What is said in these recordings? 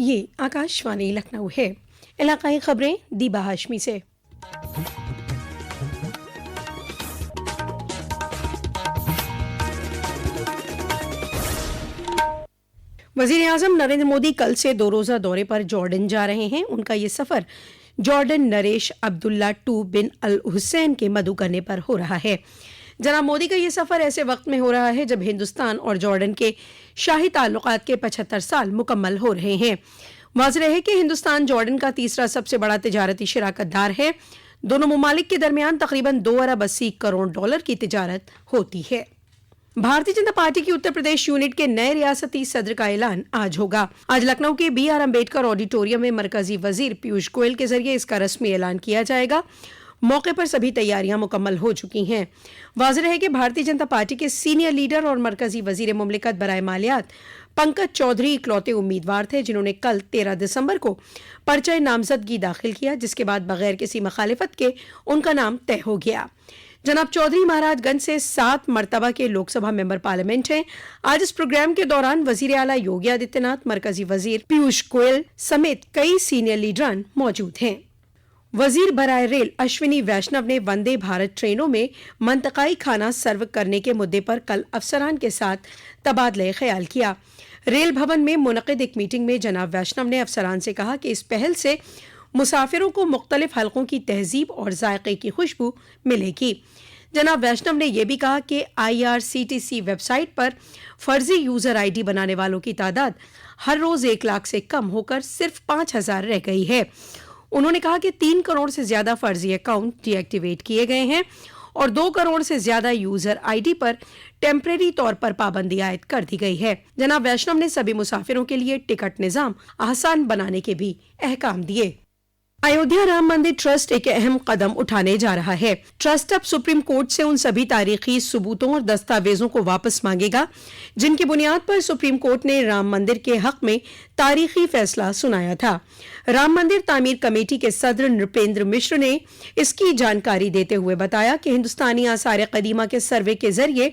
ये आकाशवाणी लखनऊ है। इलाकाई खबरें दीबा हाशमी से। वजीर आजम नरेंद्र मोदी कल से 2 रोजा दौरे पर जॉर्डन जा रहे हैं। उनका ये सफर जॉर्डन नरेश अब्दुल्ला टू बिन अल हुसैन के मधु करने पर हो रहा है। जनाब मोदी का ये सफर ऐसे वक्त में हो रहा है जब हिंदुस्तान और जॉर्डन के शाही ताल्लुकात के 75 साल मुकम्मल हो रहे हैं। वाज़ेह है कि हिंदुस्तान जॉर्डन का तीसरा सबसे बड़ा तिजारती शराकतदार है। दोनों ममालिक के दरमियान तकरीबन 2 अरब 80 करोड़ डॉलर की तिजारत होती है। भारतीय जनता पार्टी की उत्तर प्रदेश यूनिट के नए रियासती सदर का ऐलान आज होगा। आज लखनऊ के BR अम्बेडकर ऑडिटोरियम में मरकजी वजीर पीयूष गोयल के जरिए इसका रस्मी ऐलान किया जाएगा। मौके पर सभी तैयारियां मुकम्मल हो चुकी हैं। वाज़ेह है कि भारतीय जनता पार्टी के सीनियर लीडर और मरकजी वजीर मुमलिकत बराए मालियात पंकज चौधरी इकलौते उम्मीदवार थे जिन्होंने कल 13 दिसंबर को पर्चा नामजदगी दाखिल किया, जिसके बाद बगैर किसी मुखालिफत के उनका नाम तय हो गया। जनाब चौधरी महाराजगंज से 7 मरतबा के लोकसभा मेंबर पार्लियामेंट हैं। आज इस प्रोग्राम के दौरान वजीर आला योगी आदित्यनाथ, मरकजी वजीर पीयूष गोयल समेत कई सीनियर लीडरान मौजूद हैं। वजीर बराए रेल अश्विनी वैष्णव ने वंदे भारत ट्रेनों में मंतकाई खाना सर्व करने के मुद्दे पर कल अफसरान के साथ तबादले ख्याल किया। रेल भवन में मुनक़िद एक मीटिंग में जनाब वैष्णव ने अफसरान से कहा कि इस पहल से मुसाफिरों को मुख्तलिफ हलकों की तहजीब और जायके की खुशबू मिलेगी। जनाब वैष्णव ने यह भी कहा कि IRCTC वेबसाइट पर फर्जी यूजर ID बनाने वालों की तादाद हर रोज 1 लाख से कम होकर सिर्फ 5,000 रह गई है। उन्होंने कहा कि 3 करोड़ से ज्यादा फर्जी अकाउंट डीएक्टिवेट किए गए हैं और 2 करोड़ से ज्यादा यूजर ID पर टेम्परेरी तौर पर पाबंदी आयद कर दी गई है। जनाब वैष्णव ने सभी मुसाफिरों के लिए टिकट निजाम आसान बनाने के भी अहकाम दिए। अयोध्या राम मंदिर ट्रस्ट एक अहम कदम उठाने जा रहा है। ट्रस्ट अब सुप्रीम कोर्ट से उन सभी तारीखी सबूतों और दस्तावेजों को वापस मांगेगा जिनकी बुनियाद पर सुप्रीम कोर्ट ने राम मंदिर के हक में तारीखी फैसला सुनाया था। राम मंदिर तामीर कमेटी के सदर नृपेंद्र मिश्र ने इसकी जानकारी देते हुए बताया कि हिंदुस्तानी आसार कदीमा के सर्वे के जरिए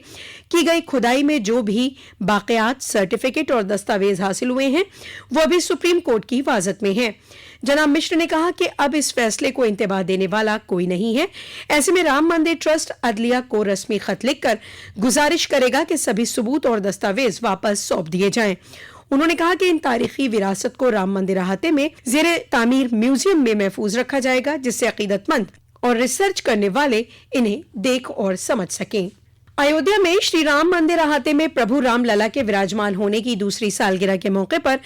की गई खुदाई में जो भी बाक़ियात, सर्टिफिकेट और दस्तावेज हासिल हुए हैं वो अभी सुप्रीम कोर्ट की हिफाजत में है। जनाब मिश्र ने कहा कि अब इस फैसले को इंतबा देने वाला कोई नहीं है। ऐसे में राम मंदिर ट्रस्ट अदलिया को रस्मी खत लिखकर गुजारिश करेगा कि सभी सबूत और दस्तावेज वापस सौंप दिए जाएं। उन्होंने कहा कि इन तारीखी विरासत को राम मंदिर अहाते में ज़ेरे तामीर म्यूजियम में महफूज रखा जाएगा, जिससे अकीदतमंद और रिसर्च करने वाले इन्हें देख और समझ सकें। अयोध्या में श्री राम मंदिर अहाते में प्रभु राम लला के विराजमान होने की दूसरी सालगिरह के मौके पर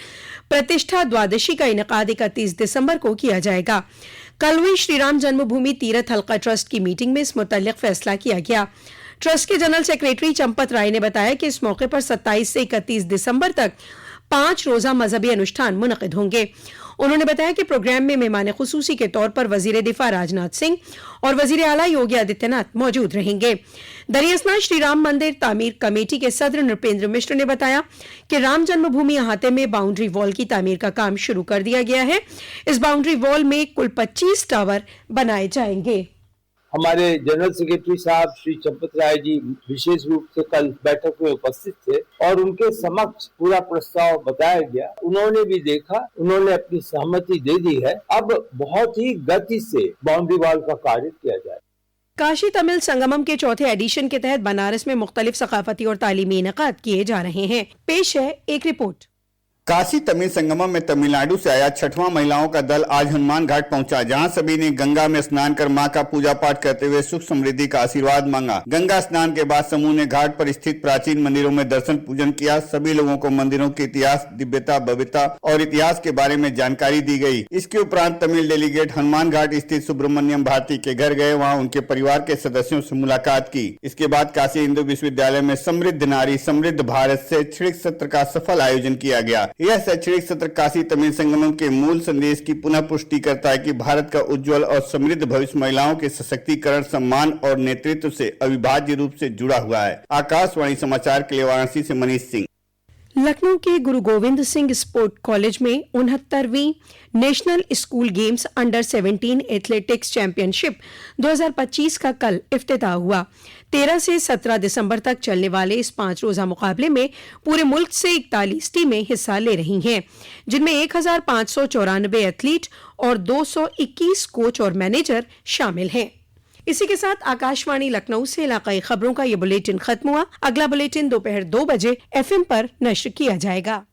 प्रतिष्ठा द्वादशी का इनेकाद 31 दिसंबर को किया जाएगा। कल हुई श्री राम जन्मभूमि तीर्थ हल्का ट्रस्ट की मीटिंग में इस मुतल्लिक फैसला किया गया। ट्रस्ट के जनरल सेक्रेटरी चंपत राय ने बताया कि इस मौके पर 27 से 31 दिसंबर तक 5 रोजा मजहबी अनुष्ठान मुनक़िद होंगे। उन्होंने बताया कि प्रोग्राम में मेहमान खुसूसी के तौर पर वजीर दिफा राजनाथ सिंह और वजीर आला योगी आदित्यनाथ मौजूद रहेंगे। दरियासना श्री राम मंदिर तामीर कमेटी के सदर नृपेंद्र मिश्र ने बताया कि राम जन्मभूमि अहाते में बाउंड्री वॉल की तामीर का काम शुरू कर दिया गया है। इस बाउंड्री वॉल में कुल 25 टावर बनाए जाएंगे। हमारे जनरल सेक्रेटरी साहब श्री चंपत राय जी विशेष रूप से कल बैठक में उपस्थित थे और उनके समक्ष पूरा प्रस्ताव बताया गया। उन्होंने भी देखा, उन्होंने अपनी सहमति दे दी है। अब बहुत ही गति से बाउंड्री वॉल का कार्य किया जाए। काशी तमिल संगमम के चौथे एडिशन के तहत बनारस में मुख्तलिफ सकाफती और तालीमी इनेकाद किए जा रहे हैं। पेश है एक रिपोर्ट। काशी तमिल संगमम में तमिलनाडु से आया 6वां महिलाओं का दल आज हनुमान घाट पहुंचा, जहां सभी ने गंगा में स्नान कर मां का पूजा पाठ करते हुए सुख समृद्धि का आशीर्वाद मांगा। गंगा स्नान के बाद समूह ने घाट पर स्थित प्राचीन मंदिरों में दर्शन पूजन किया। सभी लोगों को मंदिरों के इतिहास, दिव्यता, भव्यता और इतिहास के बारे में जानकारी दी गई। इसके उपरांत तमिल डेलीगेट हनुमान घाट स्थित सुब्रमण्यम भारती के घर गए, वहाँ उनके परिवार के सदस्यों से मुलाकात की। इसके बाद काशी हिंदू विश्वविद्यालय में समृद्ध नारी समृद्ध भारत शैक्षणिक सत्र का सफल आयोजन किया गया। यह शैक्षणिक सत्र काशी तमिल संगमम के मूल संदेश की पुनः पुष्टि करता है कि भारत का उज्जवल और समृद्ध भविष्य महिलाओं के सशक्तिकरण, सम्मान और नेतृत्व से अविभाज्य रूप से जुड़ा हुआ है। आकाशवाणी समाचार के लिए वाराणसी से मनीष सिंह। लखनऊ के गुरु गोविंद सिंह स्पोर्ट कॉलेज में 69वीं national school games under 17 athletics championship 2025 का कल इफ्तिताह हुआ। 13 से 17 दिसंबर तक चलने वाले इस 5 रोजा मुकाबले में पूरे मुल्क से 41 टीमें हिस्सा ले रही हैं, जिनमें 1594 एथलीट और 221 कोच और मैनेजर शामिल हैं। इसी के साथ आकाशवाणी लखनऊ से इलाकाई खबरों का ये बुलेटिन खत्म हुआ। अगला बुलेटिन दोपहर 2 बजे FM पर नश्र किया जाएगा।